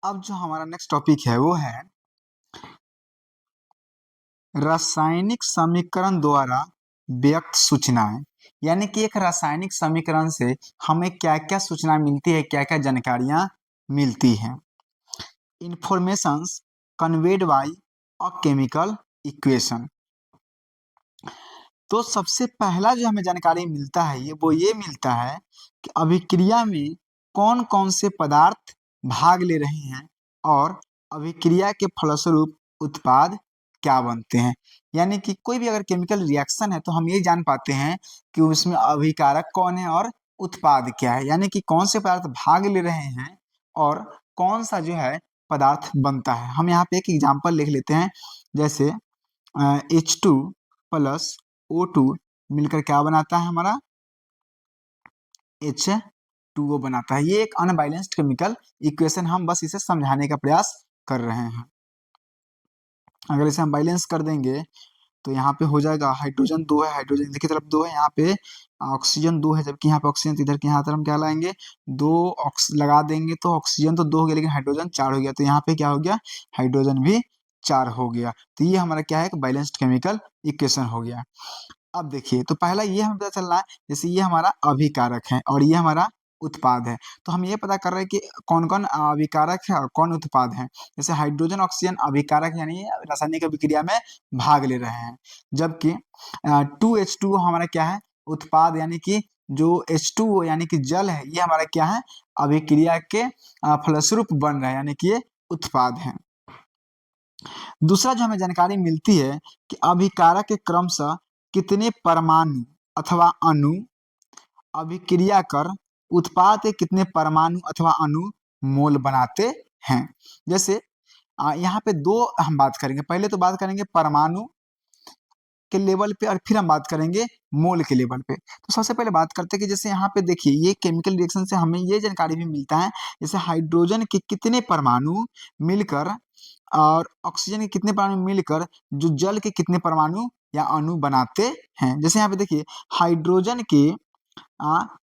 अब जो हमारा नेक्स्ट टॉपिक है वो है रासायनिक समीकरण द्वारा व्यक्त सूचनाएं। यानी कि एक रासायनिक समीकरण से हमें क्या क्या सूचना मिलती है, क्या क्या जानकारियां मिलती हैं। Informations conveyed bye a chemical equation. तो सबसे पहला जो हमें जानकारी मिलता है ये मिलता है कि अभिक्रिया में कौन कौन से पदार्थ भाग ले रहे हैं और अभिक्रिया के फलस्वरूप उत्पाद क्या बनते हैं। यानी कि कोई भी अगर केमिकल रिएक्शन है तो हम ये जान पाते हैं कि उसमें अभिकारक कौन है और उत्पाद क्या है। यानी कि कौन से पदार्थ भाग ले रहे हैं और कौन सा जो है पदार्थ बनता है। हम यहाँ पे एक एग्जाम्पल लिख लेते हैं, जैसे H2 + O2 मिलकर क्या बनाता है हमारा H2O बनाता है। ये एक अनबैलेंस्ड केमिकल इक्वेशन, हम बस इसे समझाने का प्रयास कर रहे हैं। अगर इसे हम बैलेंस कर देंगे तो यहाँ पे हो जाएगा हाइड्रोजन 2 है, हाइड्रोजन इधर की तरफ 2 है, यहाँ पे ऑक्सीजन 2 है, जबकि यहाँ पे ऑक्सीजन इधर के यहाँ तरफ हम क्या लाएंगे 2 लगा देंगे तो ऑक्सीजन तो 2 हो गया लेकिन हाइड्रोजन 4 हो गया। तो यहाँ पे क्या हो गया हाइड्रोजन भी 4 हो गया। तो ये हमारा क्या है, बैलेंस्ड केमिकल इक्वेशन हो गया। अब देखिए तो पहला ये हमें पता चल रहा है, जैसे ये हमारा अभिकारक है और ये हमारा उत्पाद है। तो हम ये पता कर रहे हैं कि कौन कौन अभिकारक है और कौन उत्पाद है। जैसे हाइड्रोजन ऑक्सीजन अभिकारक यानी रासायनिक अभिक्रिया में भाग ले रहे हैं, जबकि 2H2O हमारा क्या है उत्पाद, यानी कि जो H2O यानी कि जल है ये हमारा क्या है अभिक्रिया के फलस्वरूप बन रहा है, यानी कि ये उत्पाद है। दूसरा जो हमें जानकारी मिलती है कि अभिकारक के क्रमशः कितने परमाणु अथवा अणु अभिक्रिया कर उत्पाद के कितने परमाणु अथवा अणु मोल बनाते हैं। जैसे यहाँ पे दो हम बात करेंगे, पहले तो बात करेंगे परमाणु के लेवल पे और फिर हम बात करेंगे मोल के लेवल पे। तो सबसे पहले बात करते हैं कि जैसे यहाँ पे देखिए ये केमिकल रिएक्शन से हमें ये जानकारी भी मिलता है, जैसे हाइड्रोजन के कितने परमाणु मिलकर और ऑक्सीजन के कितने परमाणु मिलकर जो जल के कितने परमाणु या अणु बनाते हैं। जैसे यहाँ पे देखिए हाइड्रोजन के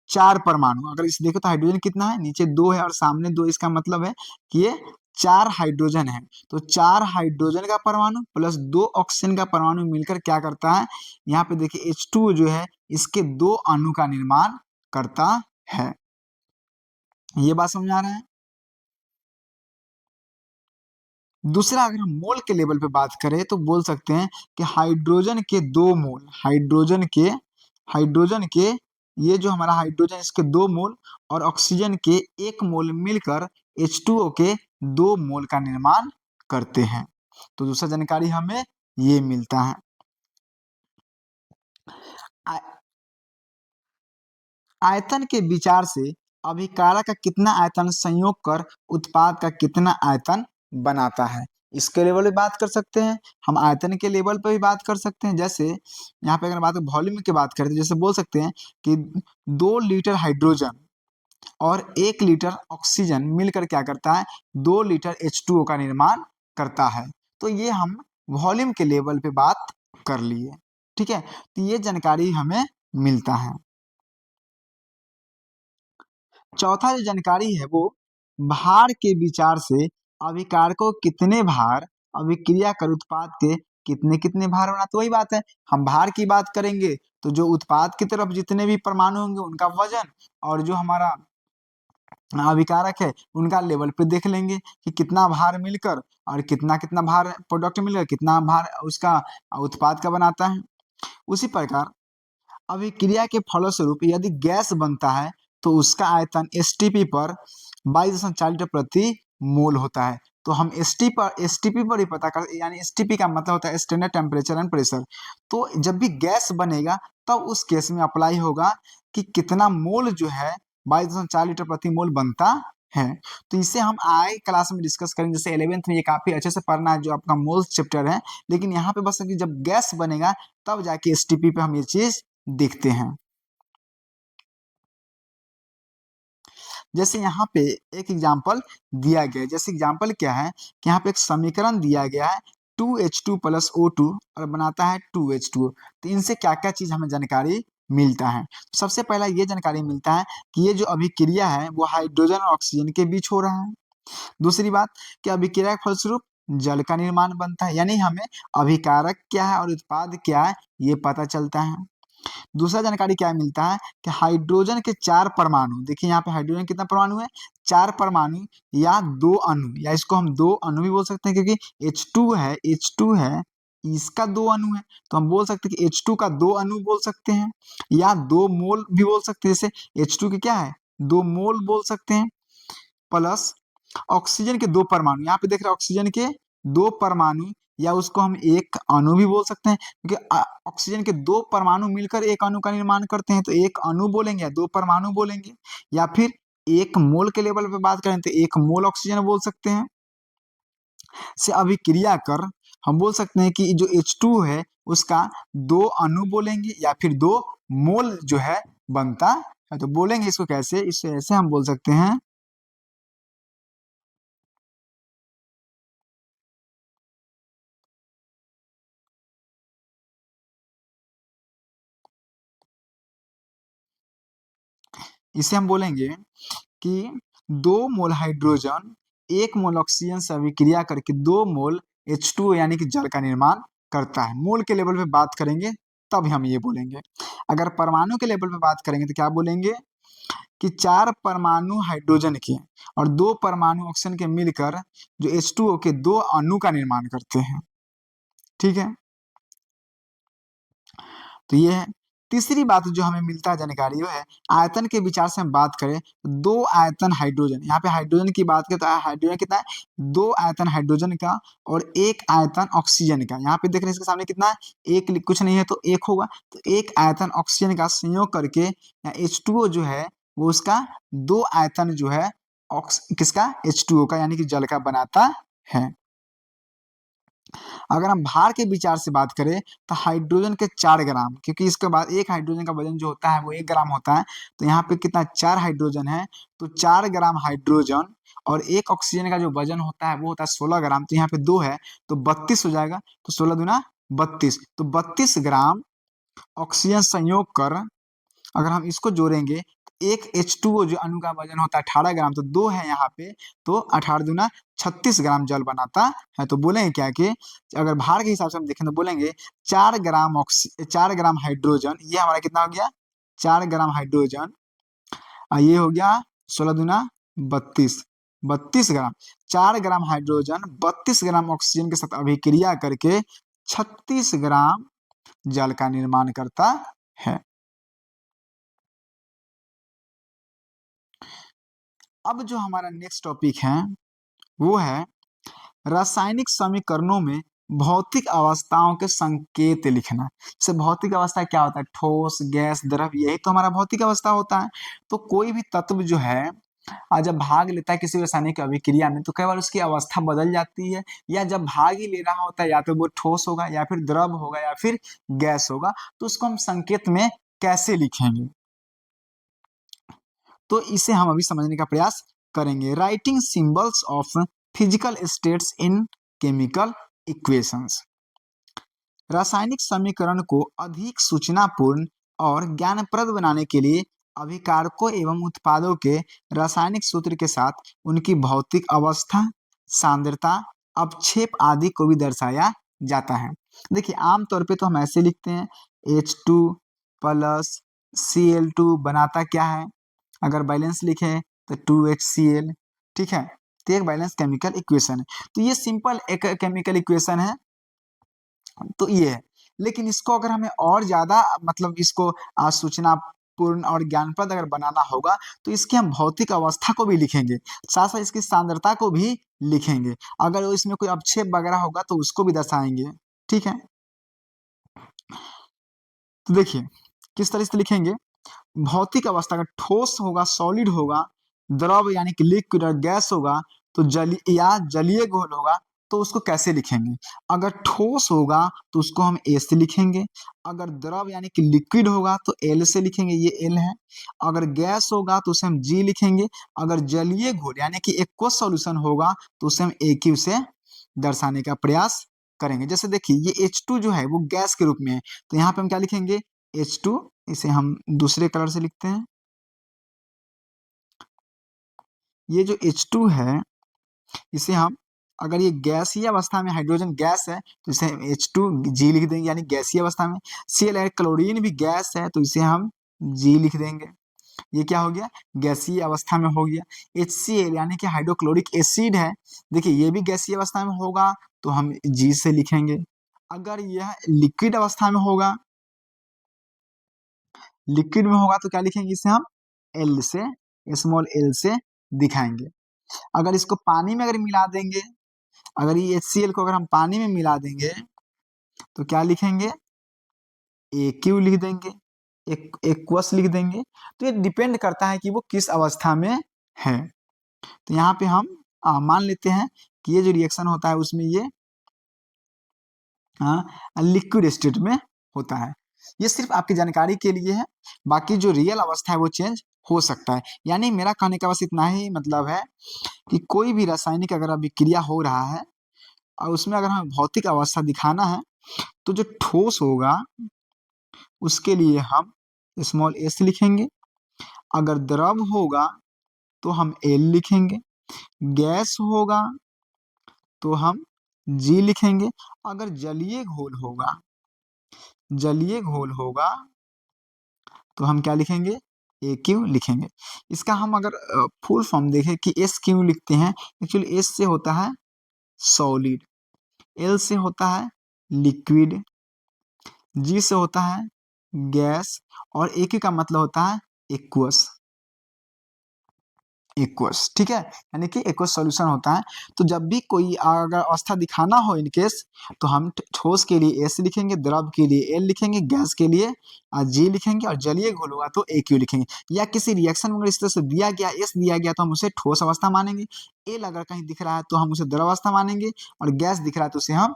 4 परमाणु, अगर इसे देखो तो हाइड्रोजन कितना है नीचे 2 है और सामने 2, इसका मतलब है कि ये 4 हाइड्रोजन है। तो 4 हाइड्रोजन का परमाणु प्लस 2 ऑक्सीजन का परमाणु मिलकर क्या करता है, यहाँ पे देखिए H2 जो है इसके 2 अणु का निर्माण करता है। ये बात समझ आ रहा है। दूसरा अगर हम मोल के लेवल पे बात करें तो बोल सकते हैं कि हाइड्रोजन के 2 मोल, हाइड्रोजन के ये जो हमारा हाइड्रोजन इसके 2 मोल और ऑक्सीजन के 1 मोल मिलकर H2O के 2 मोल का निर्माण करते हैं। तो दूसरा जानकारी हमें ये मिलता है। आयतन के विचार से अभिकारक का कितना आयतन संयोग कर उत्पाद का कितना आयतन बनाता है, इसके लेवल पे बात कर सकते हैं। हम आयतन के लेवल पे भी बात कर सकते हैं। जैसे यहाँ पे अगर बात वॉल्यूम की बात करें तो जैसे बोल सकते हैं कि 2 लीटर हाइड्रोजन और 1 लीटर ऑक्सीजन मिलकर क्या करता है 2 लीटर H2O का निर्माण करता है। तो ये हम वॉल्यूम के लेवल पे बात कर लिए, ठीक है। तो ये जानकारी हमें मिलता है। चौथा जो जानकारी है वो भार के विचार से अभिकारकों कितने भार अभिक्रिया कर उत्पाद के कितने कितने भार होना। तो वही बात है, हम भार की बात करेंगे तो जो उत्पाद की तरफ जितने भी परमाणु होंगे उनका वजन और जो हमारा अभिकारक है उनका लेवल पे देख लेंगे कि कितना भार मिलकर और कितना कितना भार प्रोडक्ट मिलकर कितना भार उसका उत्पाद का बनाता है। उसी प्रकार अभिक्रिया के फलस्वरूप यदि गैस बनता है तो उसका आयतन एसटीपी पर 22.4 लीटर प्रति मोल होता है। तो हम एसटीपी पर ही पता कर, यानी एसटीपी का मतलब होता है स्टैंडर्ड टेम्परेचर एंड प्रेशर। तो जब भी गैस बनेगा तब उस केस में अप्लाई होगा कि कितना मोल जो है 22.4 लीटर प्रति मोल बनता है। तो इसे हम आए क्लास में डिस्कस करेंगे, जैसे 11th में ये काफी अच्छे से पढ़ना है जो आपका मोल्स चैप्टर है। लेकिन यहाँ पे बस कि जब गैस बनेगा तब जाके एसटीपी पे हम ये चीज देखते हैं। जैसे यहाँ पे एक एग्जाम्पल दिया गया है, जैसे एग्जाम्पल क्या है कि यहाँ पे एक समीकरण दिया गया है 2H2 + O2 और बनाता है 2H2O। तो इनसे क्या क्या चीज हमें जानकारी मिलता है। सबसे पहला ये जानकारी मिलता है कि ये जो अभिक्रिया है वो हाइड्रोजन और ऑक्सीजन के बीच हो रहा है। दूसरी बात कि अभिक्रिया के फलस्वरूप जल का निर्माण बनता है, यानी हमें अभिकारक क्या है और उत्पाद क्या है ये पता चलता है। दूसरा जानकारी क्या मिलता है कि हाइड्रोजन के 4 परमाणु, देखिए यहाँ पे हाइड्रोजन कितना परमाणु है, 4 परमाणु या 2 अणु, या इसको हम 2 अणु भी बोल सकते हैं क्योंकि H2 है, इसका 2 अणु है, तो हम बोल सकते हैं कि H2 का 2 अणु बोल सकते हैं, या 2 मोल भी बोल सकते हैं, जैसे H2 के क्या है 2 मोल बोल सकते हैं, प्लस ऑक्सीजन के 2 परमाणु, यहाँ पे देख रहे हैं ऑक्सीजन के 2 परमाणु, या उसको हम एक अणु भी बोल सकते हैं क्योंकि ऑक्सीजन के 2 परमाणु मिलकर एक अणु का निर्माण करते हैं, तो एक अणु बोलेंगे या 2 परमाणु बोलेंगे, या फिर एक मोल के लेवल पे बात करें तो एक मोल ऑक्सीजन बोल सकते हैं। से अभिक्रिया कर हम बोल सकते हैं कि जो H2 है उसका 2 अणु बोलेंगे या फिर 2 मोल जो है बनता है, तो बोलेंगे इसको कैसे, इसे ऐसे हम बोल सकते हैं, इसे हम बोलेंगे कि 2 मोल हाइड्रोजन 1 मोल ऑक्सीजन से अभिक्रिया करके 2 मोल H2 यानी कि जल का निर्माण करता है। मोल के लेवल पे बात करेंगे तब हम ये बोलेंगे। अगर परमाणु के लेवल पे बात करेंगे तो क्या बोलेंगे कि 4 परमाणु हाइड्रोजन के और 2 परमाणु ऑक्सीजन के मिलकर जो H2O के 2 अणु का निर्माण करते हैं। ठीक है, तो ये है। तीसरी बात जो हमें मिलता है जानकारी वो है आयतन के विचार से हम बात करें तो 2 आयतन हाइड्रोजन, यहाँ पे हाइड्रोजन की बात करें तो हाइड्रोजन कितना है 2 आयतन हाइड्रोजन का और 1 आयतन ऑक्सीजन का, यहाँ पे देख रहे हैं इसके सामने कितना है 1, कुछ नहीं है तो 1 होगा, तो 1 आयतन ऑक्सीजन का संयोग करके H2O जो है वो उसका 2 आयतन जो है किसका H2O का यानी कि जल का बनाता है। अगर हम भार के विचार से बात करें तो हाइड्रोजन के 4 ग्राम, क्योंकि इसके बाद एक हाइड्रोजन का वजन जो होता है वो 1 ग्राम होता है, तो यहाँ पे कितना 4 हाइड्रोजन है, तो 4 ग्राम हाइड्रोजन और एक ऑक्सीजन का जो वजन होता है वो होता है 16 ग्राम, तो यहाँ पे 2 है तो 32 हो जाएगा, तो 16 दूना 32, तो 32 ग्राम ऑक्सीजन संयोग कर अगर हम इसको जोड़ेंगे एक H2O जो अणु का वजन होता है 18 ग्राम, तो 2 है यहाँ पे, तो 18 दूना 36 ग्राम जल बनाता है, तो बोलेंगे क्या कि अगर भार के हिसाब से हम देखें तो बोलेंगे 4 ग्राम हाइड्रोजन, ये हमारा कितना हो गया 4 ग्राम हाइड्रोजन, ये हो गया 16 दूना 32, 32 ग्राम, 4 ग्राम हाइड्रोजन 32 ग्राम ऑक्सीजन के साथ अभिक्रिया करके 36 ग्राम जल का निर्माण करता है। अब जो हमारा नेक्स्ट टॉपिक है वो है रासायनिक समीकरणों में भौतिक अवस्थाओं के संकेत लिखना। जैसे भौतिक अवस्था क्या होता है, ठोस गैस द्रव, यही तो हमारा भौतिक अवस्था होता है। तो कोई भी तत्व जो है जब भाग लेता है किसी रासायनिक अभिक्रिया में तो कई बार उसकी अवस्था बदल जाती है, या जब भाग ही ले रहा होता है या तो वो ठोस होगा या फिर द्रव होगा या फिर गैस होगा, तो उसको हम संकेत में कैसे लिखेंगे, तो इसे हम अभी समझने का प्रयास करेंगे। Writing symbols of physical states in chemical equations. रासायनिक समीकरण को अधिक सूचनापूर्ण और ज्ञानप्रद बनाने के लिए अभिकारकों एवं उत्पादों के रासायनिक सूत्र के साथ उनकी भौतिक अवस्था, सांद्रता, अपक्षेप आदि को भी दर्शाया जाता है। देखिए आमतौर पे तो हम ऐसे लिखते हैं H2 प्लस Cl2 बनाता क्या है, अगर बैलेंस लिखें तो 2HCl, ठीक है, तो एक बैलेंस केमिकल इक्वेशन है, तो ये सिंपल एक केमिकल इक्वेशन है, तो ये है। लेकिन इसको अगर हमें और ज्यादा मतलब इसको सूचनापूर्ण और ज्ञानप्रद अगर बनाना होगा तो इसकी हम भौतिक अवस्था को भी लिखेंगे, साथ साथ इसकी सांद्रता को भी लिखेंगे, अगर इसमें कोई अपक्षेप वगैरह होगा तो उसको भी दर्शाएंगे। ठीक है, तो देखिए किस तरह से लिखेंगे, भौतिक अवस्था का ठोस होगा सॉलिड होगा, द्रव यानी कि लिक्विड और गैस होगा तो जलीय घोल होगा, तो उसको कैसे लिखेंगे, अगर ठोस होगा तो उसको हम ए से लिखेंगे, अगर द्रव यानी कि लिक्विड होगा तो एल से लिखेंगे, ये एल है, अगर गैस होगा तो उसे हम जी लिखेंगे, अगर जलीय घोल यानी कि एक्वस सॉल्यूशन होगा तो उसे हम ए क्यू से दर्शाने का प्रयास करेंगे। जैसे देखिए ये H2 जो है वो गैस के रूप में है, तो यहाँ पे हम क्या लिखेंगे H2, इसे हम दूसरे कलर से लिखते हैं, ये जो H2 है इसे हम, अगर ये गैसीय अवस्था में हाइड्रोजन गैस है तो इसे हम H2G लिख देंगे, यानी गैसीय अवस्था में। Cl क्लोरीन भी गैस है तो इसे हम G लिख देंगे। ये क्या हो गया, गैसीय अवस्था में हो गया। HCl यानी कि हाइड्रोक्लोरिक एसिड है, देखिए ये भी गैसीय अवस्था में होगा तो हम G से लिखेंगे। अगर यह लिक्विड अवस्था में होगा, लिक्विड में होगा तो क्या लिखेंगे, इसे हम L से, स्मॉल l से दिखाएंगे। अगर इसको पानी में अगर मिला देंगे, अगर ये HCl को अगर हम पानी में मिला देंगे तो क्या लिखेंगे, AQ लिख देंगे, एक्वस लिख देंगे। तो ये डिपेंड करता है कि वो किस अवस्था में है। तो यहाँ पे हम मान लेते हैं कि ये जो रिएक्शन होता है उसमें ये लिक्विड स्टेट में होता है। ये सिर्फ आपकी जानकारी के लिए है, बाकी जो रियल अवस्था है वो चेंज हो सकता है। यानी मेरा कहने का बस इतना ही मतलब है कि कोई भी रासायनिक अगर अभिक्रिया हो रहा है और उसमें अगर हमें भौतिक अवस्था दिखाना है तो जो ठोस होगा उसके लिए हम स्मॉल s लिखेंगे, अगर द्रव होगा तो हम L लिखेंगे, गैस होगा तो हम G लिखेंगे, अगर जलीय घोल होगा तो हम क्या लिखेंगे, AQ लिखेंगे। इसका हम अगर फुल फॉर्म देखें कि S क्यों लिखते हैं, एक्चुअली S से होता है सॉलिड, L से होता है लिक्विड, G से होता है गैस और AQ का मतलब होता है एक्वस। एक्वस, ठीक है, यानी कि एक्वस सॉल्यूशन होता है। तो जब भी कोई अगर अवस्था दिखाना हो इन केस, तो हम ठोस के लिए S लिखेंगे, द्रव के लिए L लिखेंगे, गैस के लिए G लिखेंगे और जलीय घोल होगा तो AQ लिखेंगे। या किसी रिएक्शन में अगर इस तरह से दिया गया, S दिया गया तो हम उसे ठोस अवस्था मानेंगे, L अगर कहीं दिख रहा है तो हम उसे द्रव अवस्था मानेंगे, और गैस दिख रहा है तो उसे हम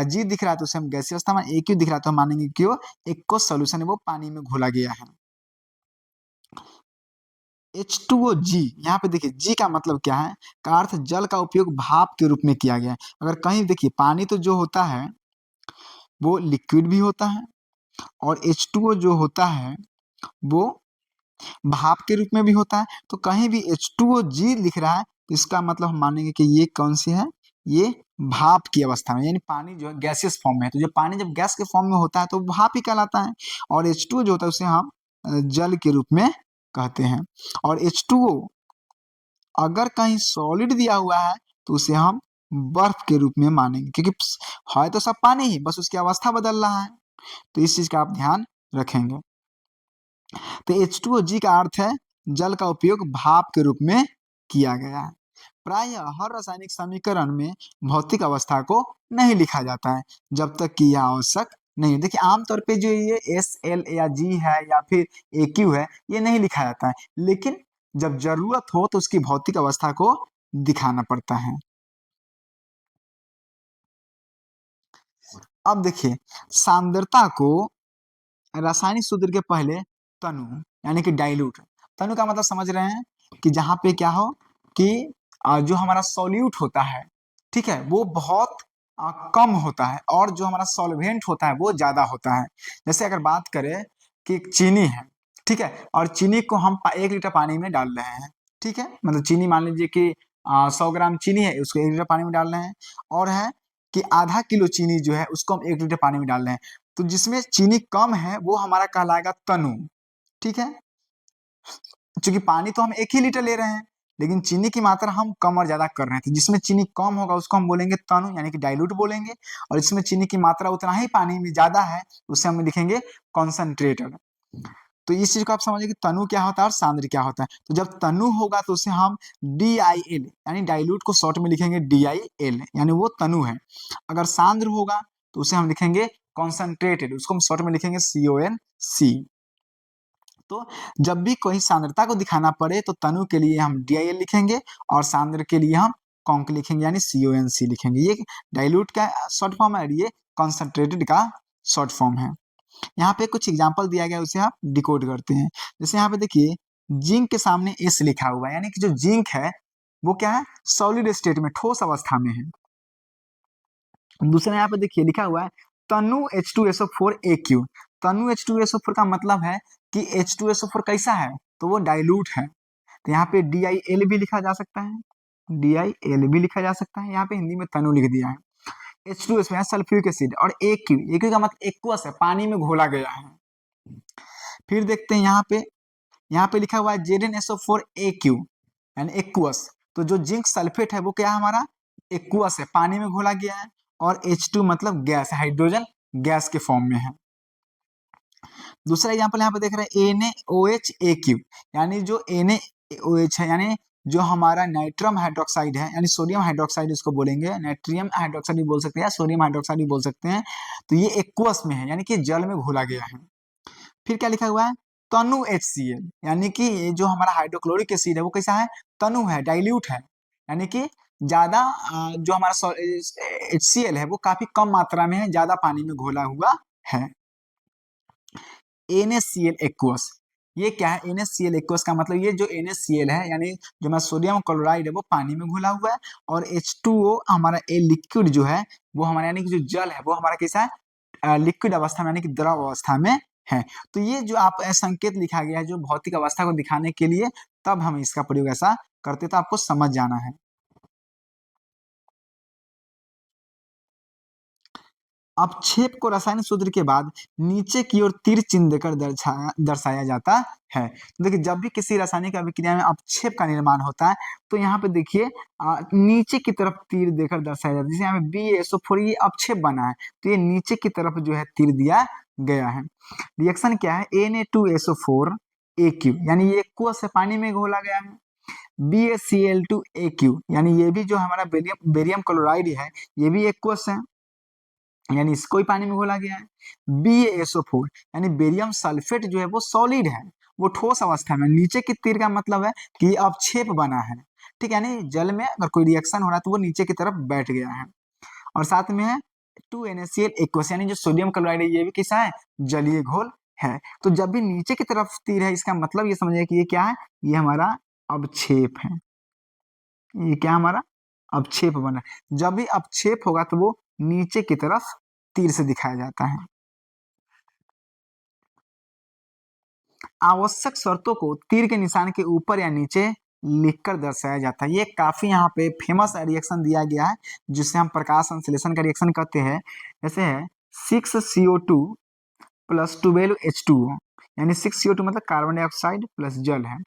G दिख रहा है तो उसे हम गैसीय अवस्था मानेंगे, AQ दिख रहा है तो हम मानेंगे कि वो एक्वस सॉल्यूशन है, वो पानी में घोला गया है। H2OG, यहाँ पे देखिए G का मतलब क्या है, का अर्थ जल का उपयोग भाप के रूप में किया गया है। अगर कहीं देखिए पानी तो जो होता है वो लिक्विड भी होता है, और H2O जो होता है वो भाप के रूप में भी होता है। तो कहीं भी H2OG लिख रहा है तो इसका मतलब हम मानेंगे कि ये कौन सी है, ये भाप की अवस्था में, यानी पानी जो है गैसियस फॉर्म में है। तो जब पानी जब गैस के फॉर्म में होता है तो भाप ही कहलाता है, और H2O जो होता है उसे हम जल के रूप में कहते हैं। और H2O अगर कहीं सॉलिड दिया हुआ है तो उसे हम बर्फ के रूप में मानेंगे, क्योंकि है तो सब पानी ही, बस उसकी अवस्था बदल रहा है। तो इस चीज का आप ध्यान रखेंगे। तो H2OG का अर्थ है जल का उपयोग भाप के रूप में किया गया है। प्राय हर रासायनिक समीकरण में भौतिक अवस्था को नहीं लिखा जाता है जब तक कि यह आवश्यक नहीं है। देखिए आमतौर पे जो ये SL या G है या फिर AQ है, ये नहीं लिखा जाता है, लेकिन जब जरूरत हो तो उसकी भौतिक अवस्था को दिखाना पड़ता है। अब देखिए सांद्रता को रासायनिक सूत्र के पहले तनु यानी कि डाइल्यूट, तनु का मतलब समझ रहे हैं कि जहां पे क्या हो कि जो हमारा सॉल्यूट होता है, ठीक है, वो बहुत कम होता है, और जो हमारा सॉल्वेंट होता है वो ज्यादा होता है। जैसे अगर बात करें कि एक चीनी है, ठीक है, और चीनी को हम 1 लीटर पानी में डाल रहे हैं, ठीक है, मतलब चीनी मान लीजिए कि 100 ग्राम चीनी है, उसको 1 लीटर पानी में डाल रहे हैं, और है कि आधा किलो चीनी जो है उसको हम 1 लीटर पानी में डाल रहे हैं। तो जिसमें चीनी कम है वो हमारा कहलाएगा तनु, ठीक है, क्योंकि पानी तो हम 1 ही लीटर ले रहे हैं, लेकिन चीनी की मात्रा हम कम और ज्यादा कर रहे हैं। तो जिसमें चीनी कम होगा उसको हम बोलेंगे तनु यानी कि डाइल्यूट बोलेंगे, और जिसमें चीनी की मात्रा उतना ही पानी में ज्यादा है उसे हम लिखेंगे कॉन्सेंट्रेटेड। तो इस चीज को आप समझिए कि तनु क्या होता है और सांद्र क्या होता है। तो जब तनु होगा तो उसे हम DIL यानी डाइल्यूट को शॉर्ट में लिखेंगे DIL, यानी वो तनु है। अगर सांद्र होगा तो उसे हम लिखेंगे कॉन्सेंट्रेटेड, उसको हम शॉर्ट में लिखेंगे CONC। तो जब भी कोई सांद्रता को दिखाना पड़े तो तनु के लिए हम DIL लिखेंगे, और सांद्र के लिए हम कॉन्क लिखेंगे यानी CONC लिखेंगे। ये डाइल्यूट का शॉर्ट फॉर्म है और ये कॉन्सेंट्रेटेड का शॉर्ट फॉर्म है। यहाँ पे कुछ एग्जांपल दिया गया उसे आप डिकोड करते हैं। जैसे यहाँ पे देखिए जिंक के सामने S लिखा हुआ है, यानी कि जो जिंक है वो क्या है, सॉलिड स्टेट में, ठोस अवस्था में है। दूसरा यहाँ पे देखिए लिखा हुआ है तनु H2SO4 AQ। तनु H2SO4 का मतलब है कि H2SO4 कैसा है, तो वो डाइल्यूट है। तो यहाँ पे DIL भी लिखा जा सकता है। DiL भी लिखा जा सकता है, यहाँ पे हिंदी में तनु लिख दिया है। H2 इसमें है सल्फ्यूरिक एसिड, और AQ का मतलब एक्वस है, पानी में घोला गया है। फिर देखते हैं यहाँ पे लिखा हुआ है ZnSO4AQ यानी एक्वस। तो जो जिंक सल्फेट है वो क्या है हमारा, एक्वस है, पानी में घोला गया है। और H2 मतलब गैस, हाइड्रोजन गैस के फॉर्म में है। दूसरा एग्जाम्पल यहाँ पे देख रहे हैं NaOHAQ, यानी जो NaOH है, यानी जो हमारा नाइट्रम हाइड्रोक्साइड है, यानी सोडियम हाइड्रोक्साइड इसको बोलेंगे, नाइट्रियम हाइड्रोक्साइड भी बोल सकते हैं, सोडियम हाइड्रोक्साइड भी बोल सकते हैं। तो ये एक्वस में है, यानी कि जल में घोला गया है। फिर क्या लिखा हुआ है, तनु HCl, यानी कि ये जो हमारा हाइड्रोक्लोरिक एसिड है वो कैसा है, तनु है, डाइल्यूट है, यानी कि ज्यादा जो हमारा HCl है वो काफी कम मात्रा में है, ज्यादा पानी में घोला हुआ है। NaCl एक्वस, ये क्या है, NaCl एक्वस का मतलब ये जो NaCl है, यानी जो हमारा सोडियम क्लोराइड है वो पानी में घुला हुआ है, और H2O हमारा ए लिक्विड जो है वो हमारा, यानी कि जो जल है वो हमारा कैसा है, लिक्विड अवस्था में, यानी कि द्रव अवस्था में है। तो ये जो आप संकेत लिखा गया है जो भौतिक अवस्था को दिखाने के लिए, तब हम इसका प्रयोग ऐसा करते, तो आपको समझ जाना है। अपक्षेप को रासायनिक सूत्र के बाद नीचे की ओर तीर चिन्ह देकर दर्शाया जाता है। तो देखिए, जब भी किसी रासायनिक अभिक्रिया में अपक्षेप का निर्माण होता है तो यहाँ पे देखिए नीचे की तरफ तीर देकर दर्शाया जाता है। जैसे यहाँ पे BaSO4 ये अपक्षेप बना है, तो ये नीचे की तरफ जो है तीर दिया गया है। रिएक्शन क्या है, Na2SO4AQ, यानी ये एक्वस से पानी में घोला गया है। BaCl2AQ, यानी ये भी जो हमारा बेरियम क्लोराइड है ये भी एक्वस है, यानी इसको ही पानी में घोला गया है। BaSO4, यानी बेरियम सल्फेट जो है वो सॉलिड है, वो ठोस अवस्था में। नीचे की तीर का मतलब है कि अपक्षेप बना है, ठीक है, यानी जल में अगर कोई रिएक्शन हो रहा है तो वो नीचे की तरफ बैठ गया है। और साथ में है 2NaCl एक्वस, यानी जो सोडियम क्लोराइड है ये भी कैसा है, जलीय घोल है। तो जब भी नीचे की तरफ तीर है, इसका मतलब ये समझिए कि ये क्या है, ये हमारा अवक्षेप है। ये क्या हमारा अवक्षेप बना, जब भी अवक्षेप होगा तो वो नीचे की तरफ तीर से दिखाया जाता है। आवश्यक शर्तों को तीर के निशान के ऊपर या नीचे लिखकर दर्शाया जाता है। ये काफी यहाँ पे फेमस रिएक्शन दिया गया है, जिससे हम प्रकाश संश्लेषण का रिएक्शन करते हैं। जैसे है 6CO2 प्लस 12H2O, यानी 6CO2 मतलब कार्बन डाइऑक्साइड प्लस जल है।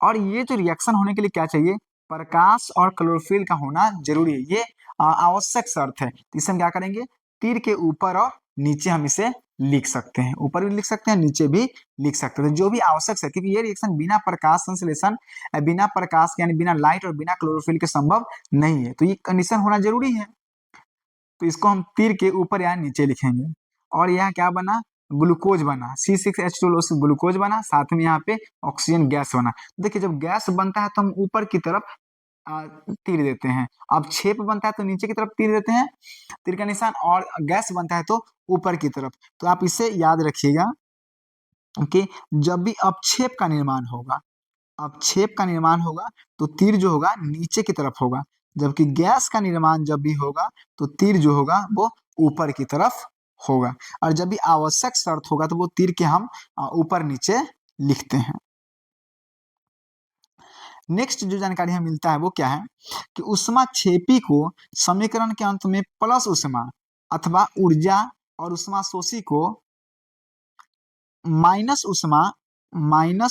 और ये जो रिएक्शन होने के लिए क्या चाहिए, प्रकाश और क्लोरोफिल का होना जरूरी है, ये आवश्यक शर्त है। तो इसे हम क्या करेंगे, तीर के ऊपर और नीचे हम इसे लिख सकते हैं, ऊपर भी लिख सकते हैं, नीचे भी लिख सकते हैं, जो भी आवश्यक है, क्योंकि ये रिएक्शन बिना प्रकाश संश्लेषण, बिना प्रकाश यानी बिना लाइट और बिना क्लोरोफिल के संभव नहीं है। तो ये कंडीशन होना जरूरी है। तो इसको हम तीर के ऊपर या नीचे लिखेंगे। और यह क्या बना, ग्लूकोज बना, C6H12O6 ग्लूकोज बना, साथ में यहाँ पे ऑक्सीजन गैस बना। देखिए, जब गैस बनता है तो हम ऊपर की तरफ तीर देते हैं, अब छेप बनता है तो नीचे की तरफ तीर देते हैं, तीर का निशान, और गैस बनता है तो ऊपर की तरफ। तो आप इसे याद रखिएगा कि जब भी अपक्षेप का निर्माण होगा, अपक्षेप का निर्माण होगा तो तीर जो होगा नीचे की तरफ होगा, जबकि गैस का निर्माण जब भी होगा तो तीर जो होगा वो ऊपर की तरफ होगा। और जब भी आवश्यक शर्त होगा तो वो तीर के हम ऊपर नीचे लिखते हैं। नेक्स्ट जो जानकारी हमें मिलता है वो क्या है कि उष्मा क्षेपी को समीकरण के अंत में प्लस उष्मा अथवा ऊर्जा और उष्मा शोषी को माइनस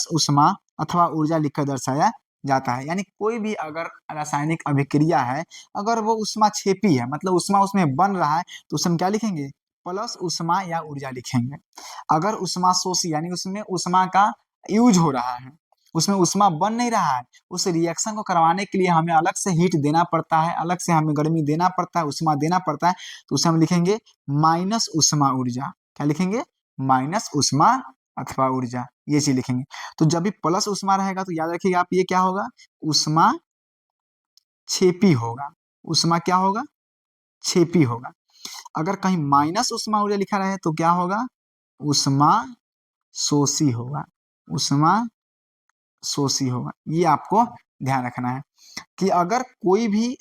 उष्मा अथवा ऊर्जा लिखकर दर्शाया जाता है। यानी कोई भी अगर रासायनिक अभिक्रिया है, अगर वो उष्मा क्षेपी है, मतलब उष्मा उसमें बन रहा है, तो उसमें क्या लिखेंगे, प्लस उष्मा या ऊर्जा लिखेंगे। अगर उष्मा शोषी यानी उसमें उष्मा का यूज हो रहा है, उसमें उष्मा बन नहीं रहा है, उस रिएक्शन को करवाने के लिए हमें अलग से हीट देना पड़ता है, अलग से हमें गर्मी देना पड़ता है, उष्मा देना पड़ता है, तो उसे हम लिखेंगे माइनस उष्मा ऊर्जा। क्या लिखेंगे, माइनस उष्मा अथवा ऊर्जा, ये चीज लिखेंगे। तो जब भी प्लस उष्मा रहेगा तो याद रखिएगा आप, ये क्या होगा, उष्मा क्षेपी होगा। उष्मा क्या होगा, क्षेपी होगा। अगर कहीं माइनस उष्मा ऊर्जा लिखा रहे तो क्या होगा, उष्मा शोषी होगा, उष्मा शोषी होगा। ये आपको ध्यान रखना है कि अगर कोई भी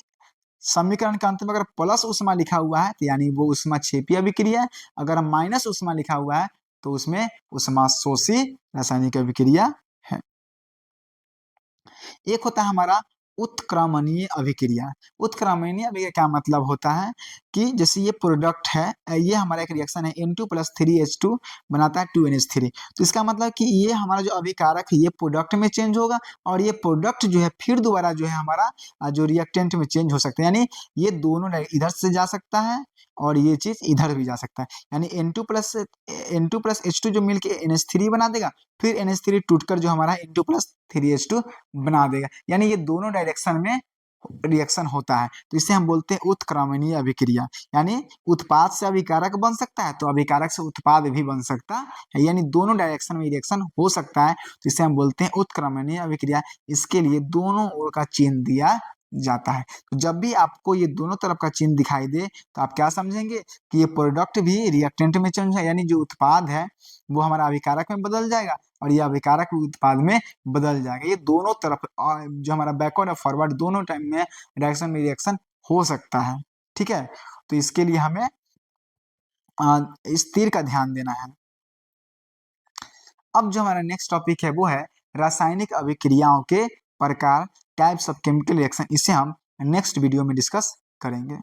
समीकरण के अंत में अगर प्लस उष्मा लिखा हुआ है तो यानी वो उष्मा क्षेपी अभिक्रिया है, अगर माइनस उष्मा लिखा हुआ है तो उसमें उष्मा शोषी रासायनिक अभिक्रिया है। एक होता है हमारा उत्क्रमणीय अभिक्रिया। उत्क्रमणीय अभिक्रिया क्या मतलब होता है कि जैसे ये प्रोडक्ट है, ये हमारा एक रिएक्शन है N2 + 3H2 बनाता है 2NH3। तो इसका मतलब कि ये हमारा जो अभिकारक है ये प्रोडक्ट में चेंज होगा और ये प्रोडक्ट जो है फिर दोबारा जो है हमारा जो रिएक्टेंट में चेंज हो सकता है, यानी ये दोनों इधर से जा सकता है और ये चीज इधर भी जा सकता है। यानी N2 + H2 जो मिलके NH3 बना देगा, फिर NH3 टूटकर जो हमारा N2 + 3H2 बना देगा, यानी ये दोनों डायरेक्शन में रिएक्शन होता है। तो इसे हम बोलते हैं उत्क्रमणीय अभिक्रिया। यानी उत्पाद से अभिकारक बन सकता है तो अभिकारक से उत्पाद भी बन सकता है, यानी दोनों डायरेक्शन में रिएक्शन हो सकता है, तो इसे हम बोलते हैं उत्क्रमणीय अभिक्रिया। इसके लिए दोनों ओर का चिन्ह दिया जाता है। तो जब भी आपको ये दोनों तरफ का चिन्ह दिखाई दे तो आप क्या समझेंगे कि ये प्रोडक्ट भी रिएक्टेंट में चेंज है, यानी जो उत्पाद है वो हमारा अभिकारक में बदल जाएगा और ये अभिकारक भी उत्पाद में बदल जाएगा। ये दोनों तरफ जो हमारा बैकवर्ड और फॉरवर्ड दोनों टाइम में रिएक्शन हो सकता है। ठीक है, तो इसके लिए हमें इस तीर का ध्यान देना है। अब जो हमारा नेक्स्ट टॉपिक है वो है रासायनिक अभिक्रियाओं के प्रकार, टाइप्स ऑफ केमिकल रिएक्शन। इसे हम नेक्स्ट वीडियो में डिस्कस करेंगे।